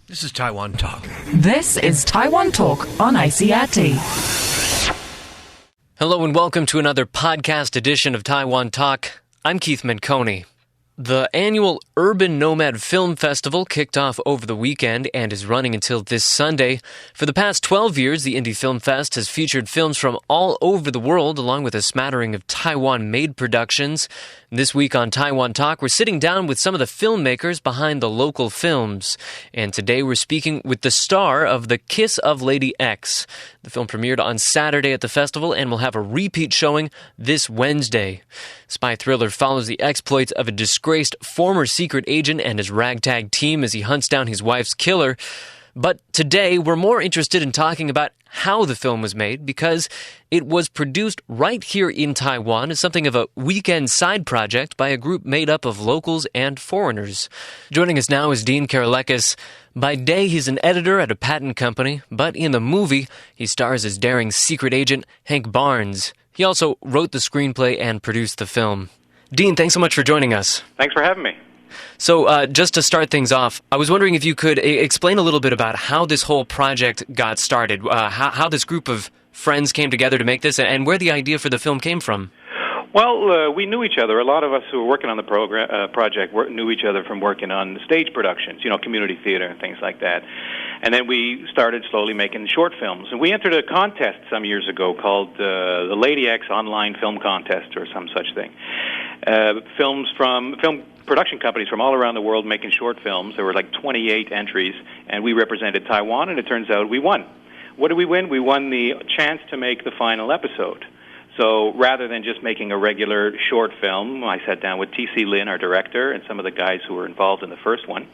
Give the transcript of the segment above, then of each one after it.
This is Taiwan Talk. This is Taiwan Talk on ICRT. Hello and welcome to another podcast edition of Taiwan Talk. I'm Keith Menconi. The annual Urban Nomad Film Festival kicked off over the weekend and is running until this Sunday. For the past 12 years, the Indie Film Fest has featured films from all over the world, along with a smattering of Taiwan-made productions. This week on Taiwan Talk, we're sitting down with some of the filmmakers behind the local films. And today we're speaking with the star of The Kiss of Lady X. The film premiered on Saturday at the festival and will have a repeat showing this Wednesday. Spy thriller follows the exploits of a disgraced former secret agent and his ragtag team as he hunts down his wife's killer. But today, we're more interested in talking about how the film was made because it was produced right here in Taiwan as something of a weekend side project by a group made up of locals and foreigners. Joining us now is Dean Karalekis. By day, he's an editor at a patent company, but in the movie, he stars as daring secret agent Hank Barnes. He also wrote the screenplay and produced the film. Dean, thanks so much for joining us. Thanks for having me. So just to start things off, I was wondering if you could explain a little bit about how this whole project got started, how this group of friends came together to make this, and where the idea for the film came from. Well, we knew each other. A lot of us who were working on the project knew each other from working on stage productions, community theater and things like that. And then we started slowly making short films. And we entered a contest some years ago called the Lady X Online Film Contest or some such thing. Film production companies from all around the world making short films. There were like 28 entries, and we represented Taiwan, and it turns out we won. What did we win? We won the chance to make the final episode. So rather than just making a regular short film, I sat down with T.C. Lin, our director, and some of the guys who were involved in the first one,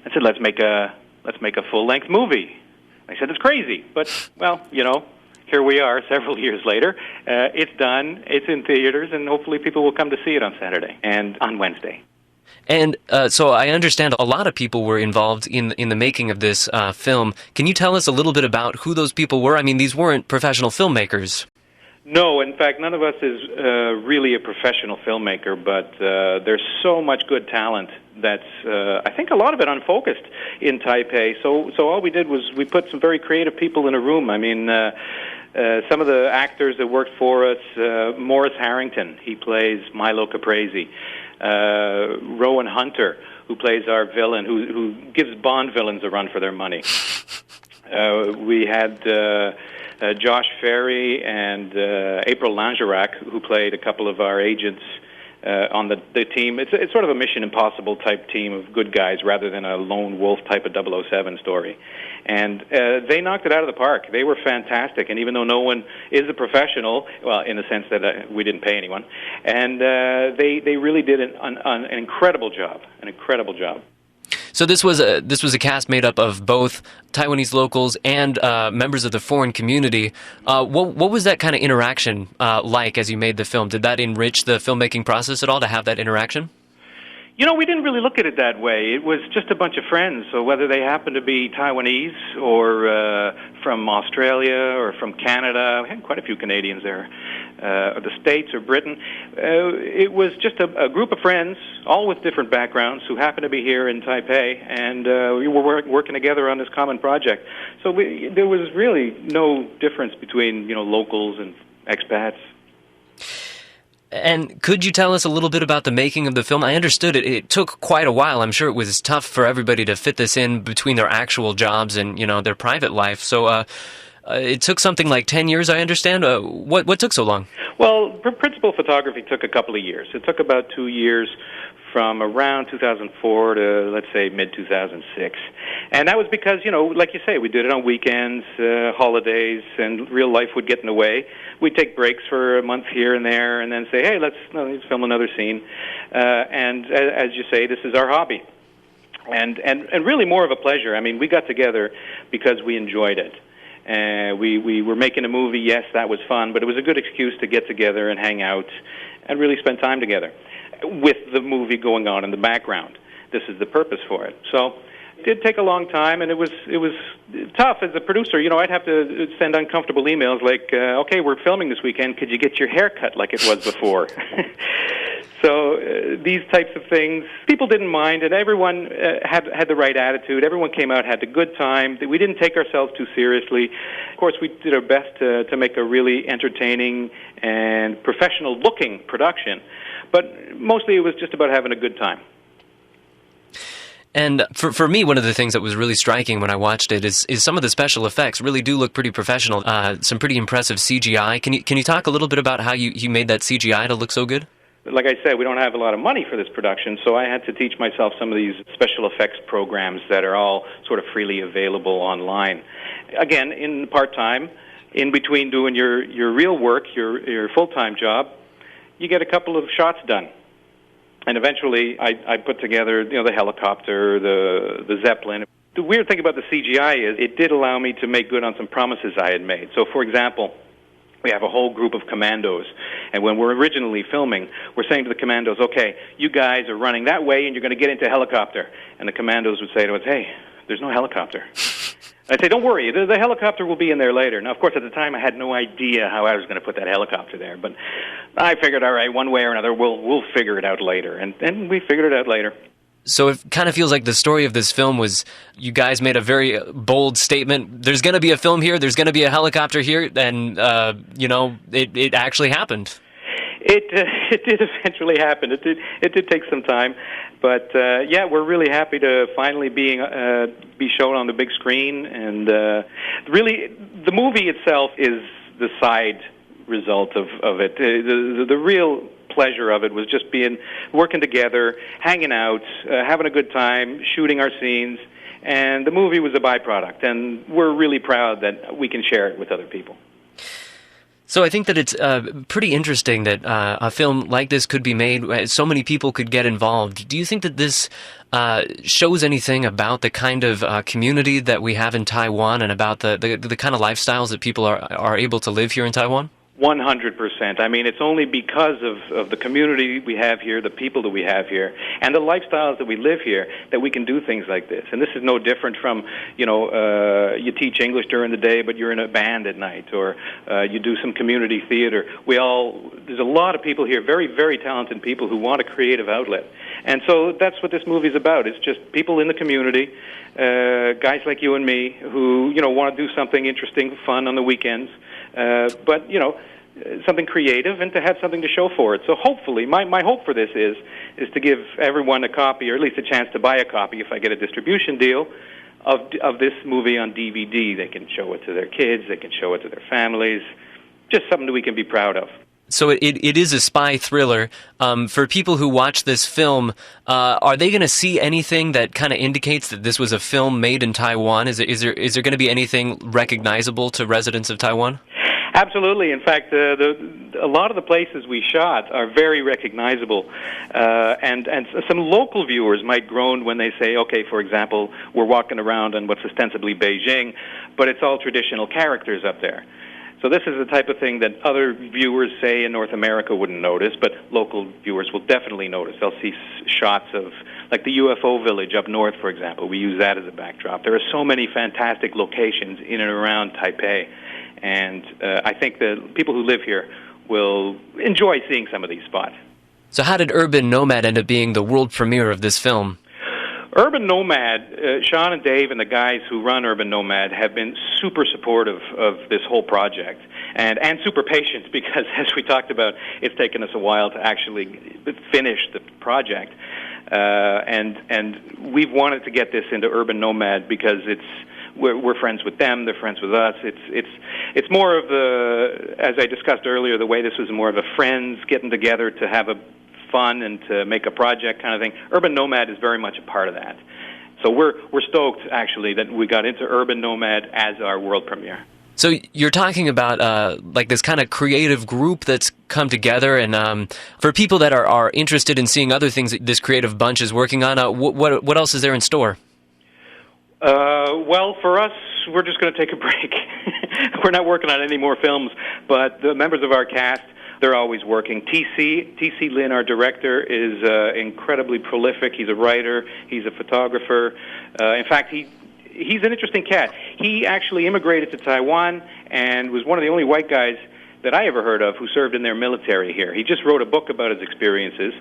and said, let's make a full-length movie. I said, it's crazy, but, well, here we are several years later. It's done, it's in theaters, and hopefully people will come to see it on Saturday and on Wednesday. And so I understand a lot of people were involved in the making of this film. Can you tell us a little bit about who those people were? I mean, these weren't professional filmmakers. No, in fact, none of us is really a professional filmmaker, but there's so much good talent that's, I think, a lot of it unfocused in Taipei. So all we did was we put some very creative people in a room. I mean, some of the actors that worked for us, Morris Harrington, he plays Milo Caprese. Rowan Hunter, who plays our villain, who gives Bond villains a run for their money. We had Josh Ferry and April Langerac, who played a couple of our agents on the team. It's sort of a Mission Impossible type team of good guys rather than a lone wolf type of 007 story. And they knocked it out of the park. They were fantastic. And even though no one is a professional, well, in the sense that we didn't pay anyone, and they really did an incredible job. An incredible job. So this was a cast made up of both Taiwanese locals and members of the foreign community. What was that kind of interaction like as you made the film? Did that enrich the filmmaking process at all to have that interaction? We didn't really look at it that way. It was just a bunch of friends. So whether they happened to be Taiwanese or from Australia or from Canada, we had quite a few Canadians there, or the States or Britain, it was just a group of friends, all with different backgrounds, who happened to be here in Taipei, and we were working together on this common project. So there was really no difference between locals and expats. And could you tell us a little bit about the making of the film? I understood it took quite a while. I'm sure it was tough for everybody to fit this in between their actual jobs and, their private life. So it took something like 10 years, I understand. What took so long? Well, principal photography took a couple of years. It took about 2 years from around 2004 to, let's say, mid-2006. And that was because, like you say, we did it on weekends, holidays, and real life would get in the way. We'd take breaks for a month here and there and then say, hey, let's film another scene. And as you say, this is our hobby. And really more of a pleasure. I mean, we got together because we enjoyed it. We were making a movie, yes, that was fun, but it was a good excuse to get together and hang out and really spend time together with the movie going on in the background. This is the purpose for it. So it did take a long time, and it was tough as a producer. I'd have to send uncomfortable emails like, okay, we're filming this weekend. Could you get your hair cut like it was before? So these types of things, people didn't mind, and everyone had the right attitude. Everyone came out, had a good time. We didn't take ourselves too seriously. Of course, we did our best to make a really entertaining and professional-looking production, but mostly it was just about having a good time. And for me, one of the things that was really striking when I watched it is some of the special effects really do look pretty professional. Some pretty impressive CGI. Can you talk a little bit about how you made that CGI to look so good? Like I said, we don't have a lot of money for this production, so I had to teach myself some of these special effects programs that are all sort of freely available online. Again, in part-time, in between doing your real work, your full-time job, you get a couple of shots done. And eventually, I put together, the helicopter, the Zeppelin. The weird thing about the CGI is it did allow me to make good on some promises I had made. So, for example, we have a whole group of commandos, and when we're originally filming, we're saying to the commandos, okay, you guys are running that way, and you're going to get into a helicopter. And the commandos would say to us, hey, there's no helicopter. I'd say, don't worry, the helicopter will be in there later. Now, of course, at the time, I had no idea how I was going to put that helicopter there, but I figured, all right, one way or another, we'll figure it out later, and we figured it out later. So it kind of feels like the story of this film was you guys made a very bold statement. There's going to be a film here. There's going to be a helicopter here. And, it actually happened. It did eventually happen. It did take some time. But, we're really happy to finally be shown on the big screen. And really, the movie itself is the side result of it. The real pleasure of it was just working together, hanging out, having a good time, shooting our scenes, and the movie was a byproduct, and we're really proud that we can share it with other people. So I think that it's pretty interesting that a film like this could be made, so many people could get involved. Do you think that this shows anything about the kind of community that we have in Taiwan and about the kind of lifestyles that people are able to live here in Taiwan? 100%. I mean, it's only because of the community we have here, the people that we have here, and the lifestyles that we live here that we can do things like this. And this is no different from, you teach English during the day, but you're in a band at night, or you do some community theater. There's a lot of people here, very, very talented people who want a creative outlet. And so that's what this movie's about. It's just people in the community, guys like you and me who, want to do something interesting, fun on the weekends, but, something creative and to have something to show for it. So hopefully, my hope for this is to give everyone a copy, or at least a chance to buy a copy if I get a distribution deal of this movie on DVD. They can show it to their kids, they can show it to their families, just something that we can be proud of. So it is a spy thriller. For people who watch this film, are they going to see anything that kind of indicates that this was a film made in Taiwan? Is there going to be anything recognizable to residents of Taiwan? Absolutely. In fact, a lot of the places we shot are very recognizable, and some local viewers might groan when they say, okay, for example, we're walking around in what's ostensibly Beijing, but it's all traditional characters up there. So this is the type of thing that other viewers, say, in North America wouldn't notice, but local viewers will definitely notice. They'll see shots of, like the UFO village up north, for example. We use that as a backdrop. There are so many fantastic locations in and around Taipei, and I think the people who live here will enjoy seeing some of these spots. So how did Urban Nomad end up being the world premiere of this film? Urban Nomad, Sean and Dave and the guys who run Urban Nomad have been super supportive of this whole project and super patient because, as we talked about, it's taken us a while to actually finish the project. And we've wanted to get this into Urban Nomad because we're friends with them, they're friends with us. It's more of as I discussed earlier, the way this was more of a friends getting together to have a fun and to make a project kind of thing. Urban Nomad is very much a part of that. So we're stoked, actually, that we got into Urban Nomad as our world premiere. So you're talking about like this kind of creative group that's come together, and for people that are interested in seeing other things that this creative bunch is working on, what else is there in store? Well, for us, we're just going to take a break. We're not working on any more films, but the members of our cast, they're always working. T.C. Lin, our director, is incredibly prolific. He's a writer. He's a photographer. In fact, he's an interesting cat. He actually immigrated to Taiwan and was one of the only white guys that I ever heard of who served in their military here. He just wrote a book about his experiences,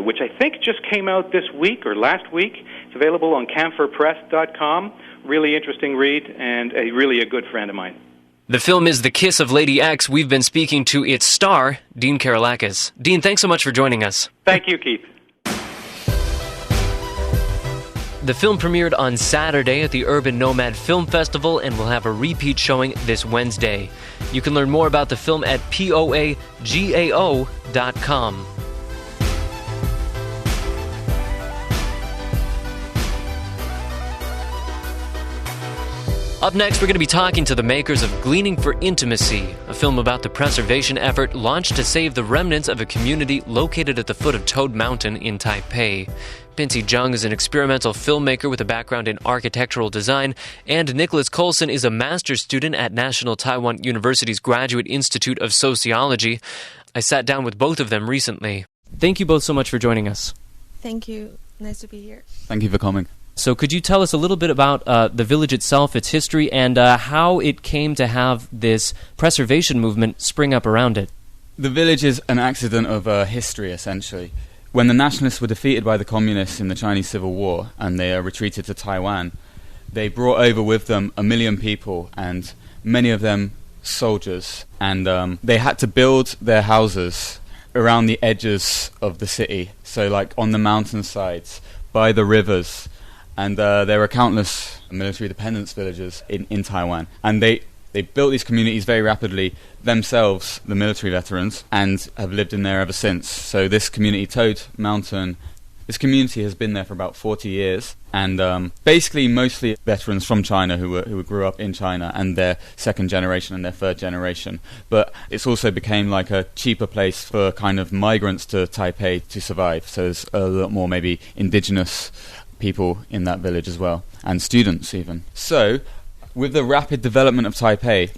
which I think just came out this week or last week. It's available on camphorpress.com. Really interesting read, and really a good friend of mine. The film is The Kiss of Lady X. We've been speaking to its star, Dean Karolakis. Dean, thanks so much for joining us. Thank you, Keith. The film premiered on Saturday at the Urban Nomad Film Festival and will have a repeat showing this Wednesday. You can learn more about the film at poagao.com. Up next, we're going to be talking to the makers of Gleaning for Intimacy, a film about the preservation effort launched to save the remnants of a community located at the foot of Toad Mountain in Taipei. Pincy Jung is an experimental filmmaker with a background in architectural design, and Nicholas Colson is a master's student at National Taiwan University's Graduate Institute of Sociology. I sat down with both of them recently. Thank you both so much for joining us. Thank you. Nice to be here. Thank you for coming. So could you tell us a little bit about the village itself, its history, and how it came to have this preservation movement spring up around it? The village is an accident of history, essentially. When the nationalists were defeated by the communists in the Chinese Civil War and they retreated to Taiwan, they brought over with them 1 million people, and many of them soldiers. And they had to build their houses around the edges of the city, so like on the mountainsides, by the rivers. And there are countless military dependence villages in Taiwan. And they built these communities very rapidly themselves, the military veterans, and have lived in there ever since. So this community, Toad Mountain, this community has been there for about 40 years. And basically mostly veterans from China who grew up in China, and their second generation and their third generation. But it's also became like a cheaper place for kind of migrants to Taipei to survive. So there's a lot more maybe indigenous people in that village as well, and students even. So, with the rapid development of Taipei,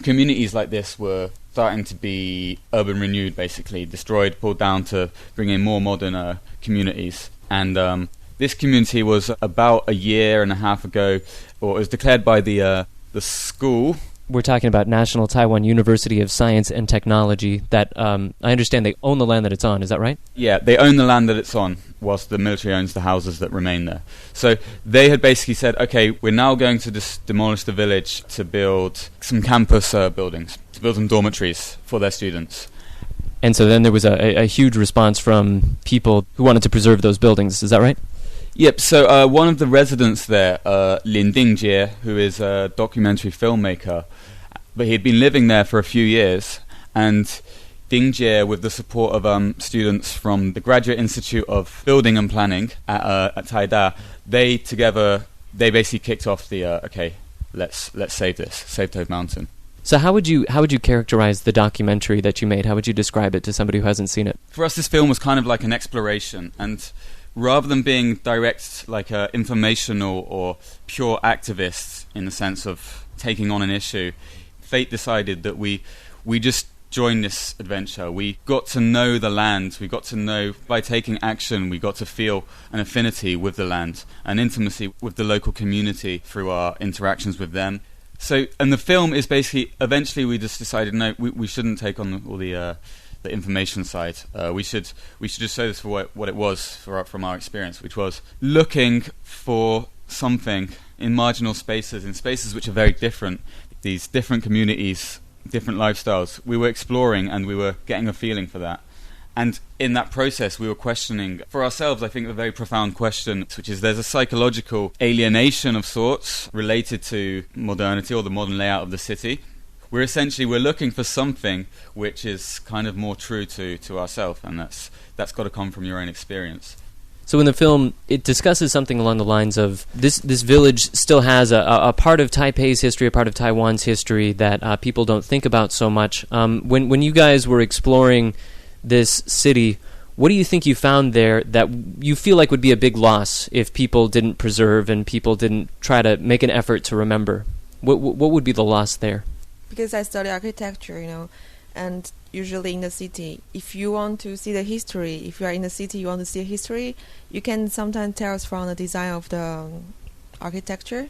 communities like this were starting to be urban renewed, basically, destroyed, pulled down to bring in more modern communities. And this community was about a year and a half ago, or it was declared by the school. We're talking about National Taiwan University of Science and Technology that, I understand they own the land that it's on, is that right? Yeah, they own the land that it's on, whilst the military owns the houses that remain there. So they had basically said, okay, we're now going to demolish the village to build some campus buildings, to build some dormitories for their students. And so then there was a huge response from people who wanted to preserve those buildings, is that right? Yep, so one of the residents there, Lin Dingjie, who is a documentary filmmaker, but he had been living there for a few years, and Dingjie, with the support of students from the Graduate Institute of Building and Planning at Taida, they basically kicked off the okay, let's save Toad Mountain. So how would you characterize the documentary that you made? How would you describe it to somebody who hasn't seen it? For us, this film was kind of like an exploration, and rather than being direct, like informational or pure activists in the sense of taking on an issue, fate decided that we just joined this adventure. We got to know the land. We got to know, by taking action, we got to feel an affinity with the land, an intimacy with the local community through our interactions with them. So, and the film is basically, eventually we just decided, no, we shouldn't take on all the information side. We should just show this for what it was from our experience, which was looking for something in marginal spaces, in spaces which are very different, these different communities, different lifestyles. We were exploring and we were getting a feeling for that. And in that process, we were questioning for ourselves, I think, a very profound question, which is there's a psychological alienation of sorts related to modernity or the modern layout of the city. We're looking for something which is kind of more true to ourselves, and that's got to come from your own experience. So in the film, it discusses something along the lines of this village still has a part of Taipei's history, a part of Taiwan's history that people don't think about so much. When you guys were exploring this city, what do you think you found there that you feel like would be a big loss if people didn't preserve and people didn't try to make an effort to remember? What would be the loss there? Because I study architecture, and usually in the city, if you want to see the history, if you are in the city, you want to see history, you can sometimes tell us from the design of the architecture.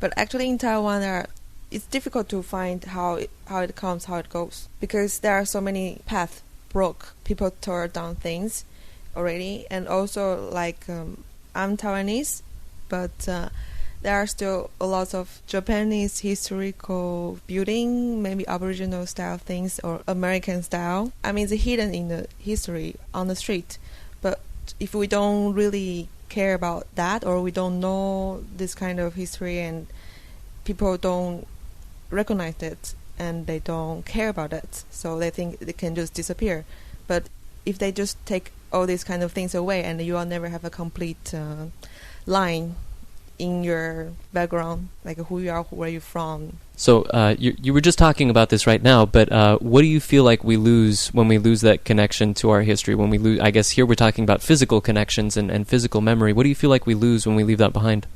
But actually in Taiwan, there are it's difficult to find how it comes, how it goes, because there are so many paths broke. People tore down things already, and also like I'm Taiwanese, but there are still a lot of Japanese historical building, maybe Aboriginal style things or American style. I mean, it's hidden in the history on the street. But if we don't really care about that, or we don't know this kind of history, and people don't recognize it, and they don't care about it, so they think it can just disappear. But if they just take all these kind of things away, and you will never have a complete line in your background, like who you are, where you're from. So you were just talking about this right now, but what do you feel like we lose when we lose that connection to our history? When we lose, I guess here we're talking about physical connections and physical memory. What do you feel like we lose when we leave that behind?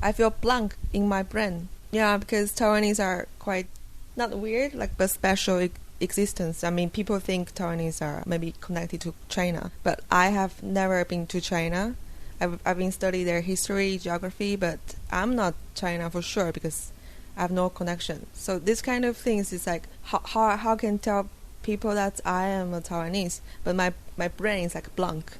I feel blank in my brain. Yeah, because Taiwanese are quite, not weird, like, but special existence. I mean, people think Taiwanese are maybe connected to China, but I have never been to China. I've been studying their history, geography, but I'm not China for sure because I have no connection. So this kind of things is like how can tell people that I am a Taiwanese, but my brain is like blank.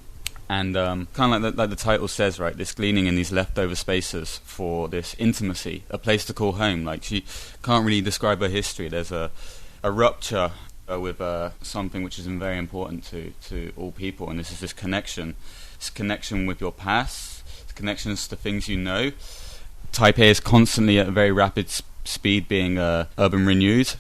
And kind of like the title says, right, this gleaning in these leftover spaces for this intimacy, a place to call home. Like, she can't really describe her history. There's a rupture with something which is very important to all people, and this is this connection. It's connection with your past, it's connections to things you know. Taipei is constantly at a very rapid speed being urban renewed.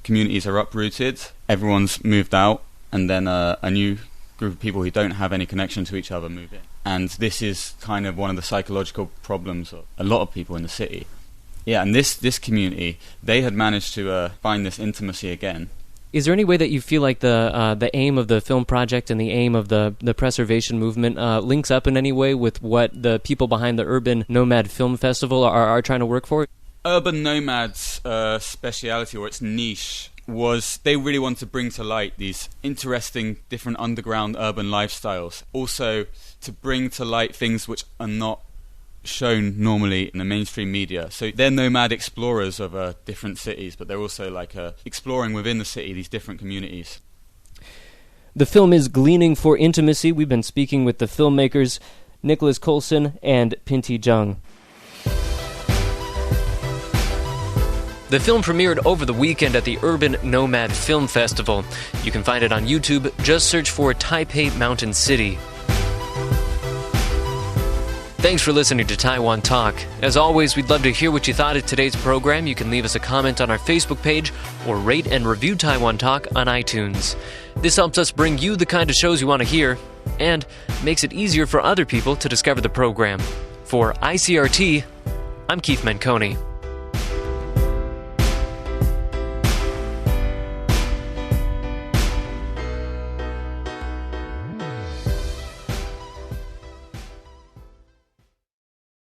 Communities are uprooted, everyone's moved out, and then a new group of people who don't have any connection to each other move in. And this is kind of one of the psychological problems of a lot of people in the city. Yeah, and this community, they had managed to find this intimacy again. Is there any way that you feel like the aim of the film project and the aim of the preservation movement links up in any way with what the people behind the Urban Nomad Film Festival are trying to work for? Urban Nomad's speciality, or its niche, was they really want to bring to light these interesting different underground urban lifestyles. Also to bring to light things which are not shown normally in the mainstream media. So they're nomad explorers of different cities, but they're also like exploring within the city these different communities. The film is Gleaning for Intimacy. We've been speaking with the filmmakers Nicholas Coulson and Pinty Zhang. The film premiered over the weekend at the Urban Nomad Film Festival. You can find it on YouTube. Just search for Taipei Mountain City. Thanks for listening to Taiwan Talk. As always, we'd love to hear what you thought of today's program. You can leave us a comment on our Facebook page or rate and review Taiwan Talk on iTunes. This helps us bring you the kind of shows you want to hear and makes it easier for other people to discover the program. For ICRT, I'm Keith Menconi.